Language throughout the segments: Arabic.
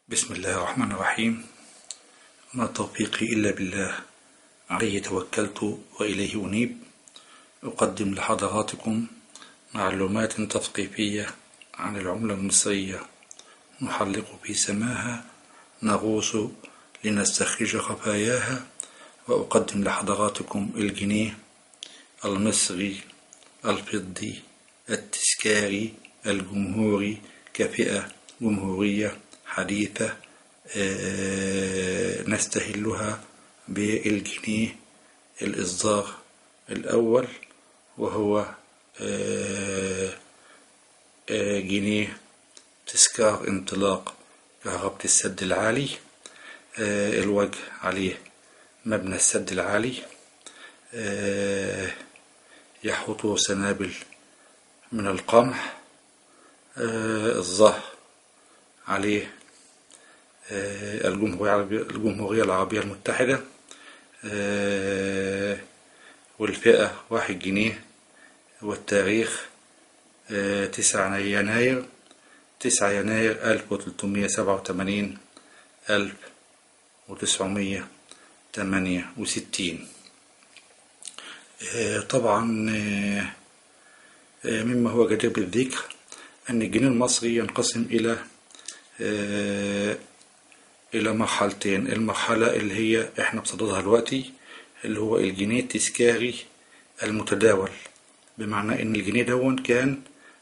بسم الله الرحمن الرحيم. ما توفيقي إلا بالله، عليه توكلت وإليه أنيب. أقدم لحضراتكم معلومات تثقيفية عن العملة المصرية، نحلق في سماها، نغوص لنستخرج خفاياها. وأقدم لحضراتكم الجنيه المصري الفضي التذكاري الجمهوري كفئة جمهورية حديثة، نستهلها بالجنيه الإصدار الأول، وهو جنيه تذكار انطلاق كهربة السد العالي. الوجه عليه مبنى السد العالي، يحوطه سنابل من القمح. الظهر عليه الجمهورية العربية المتحدة، والفئة 1 جنيه، والتاريخ 9 يناير 1387 1968. طبعا مما هو جدير بالذكر أن الجنيه المصري ينقسم إلى مرحلتين. المرحلة اللي هي احنا بصددها دلوقتي، اللي هو الجنيه التذكاري المتداول، بمعنى ان الجنيه دون كان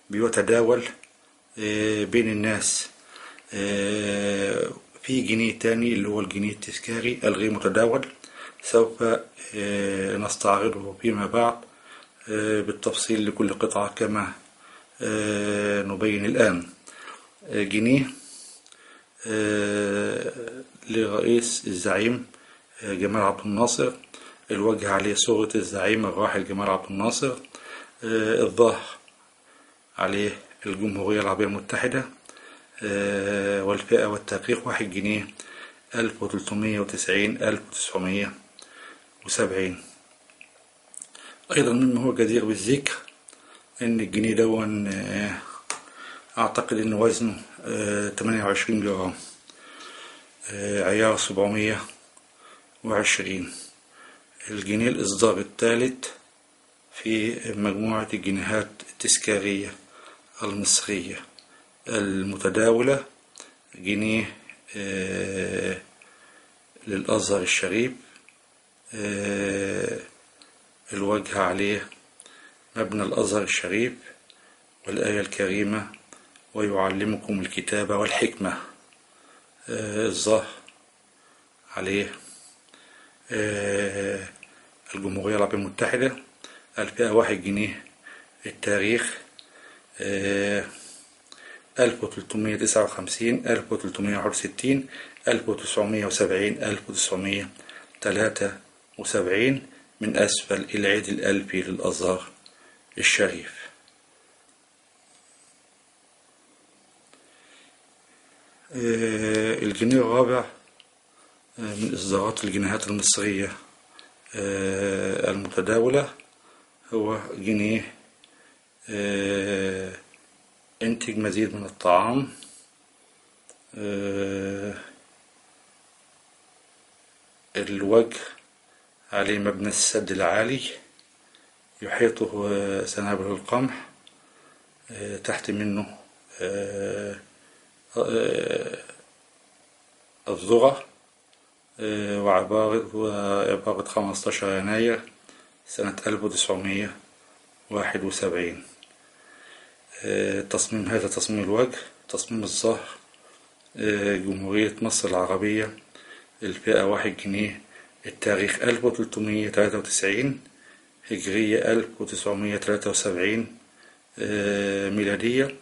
بيتداول بين الناس. في جنيه تاني اللي هو الجنيه التذكاري الغير متداول، سوف نستعرضه فيما بعد بالتفصيل لكل قطعة كما نبين الآن. جنيه لرئيس الزعيم جمال عبد الناصر، الوجه عليه صورة الزعيم الراحل جمال عبد الناصر. الظهر عليه الجمهورية العربية المتحدة، والفئة والتاريخ 1 جنيه 1390 1970. أيضا مما هو جدير بالذكر أن الجنيه دون أعتقد أن وزنه 28 جرام، عيار 720. الجنيه الإصدار الثالث في مجموعة الجنيهات التذكارية المصرية المتداولة، جنيه للأزهر الشريف، الوجه عليه مبنى الأزهر الشريف والآية الكريمة ويعلمكم الكتاب والحكمة. الظهر عليه الجمهورية العربية المتحدة، الفئة 1 جنيه، التاريخ 1359 1361 1970 1973، من أسفل العيد الألفي للأزهر الشريف. الجنيه الرابع من إصدارات الجنيهات المصرية المتداولة هو جنيه انتج مزيد من الطعام. الوجه عليه مبنى السد العالي، يحيطه سنابل القمح، تحت منه الذرة، وعبارة 15 يناير سنة 1971. تصميم هذا تصميم الوجه. تصميم الظهر جمهورية مصر العربية، الفئة 1 جنيه، التاريخ 1393 هجرية 1973 ميلادية.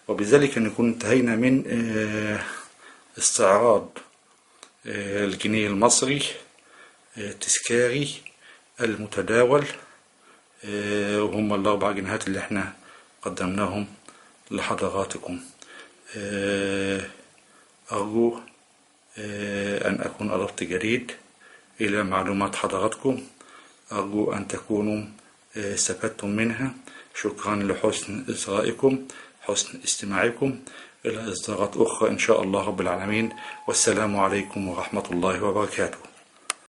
وبذلك نكون انتهينا من استعراض الجنيه المصري التذكاري المتداول، وهم ال4 جنيهات اللي احنا قدمناهم لحضراتكم. أرجو أن أكون أضفت جديد إلى معلومات حضراتكم، أرجو أن تكونوا استفدتم منها. شكرا لحسن إصغائكم، حسن استماعكم. إلى إصدارات أخرى إن شاء الله رب العالمين. والسلام عليكم ورحمة الله وبركاته.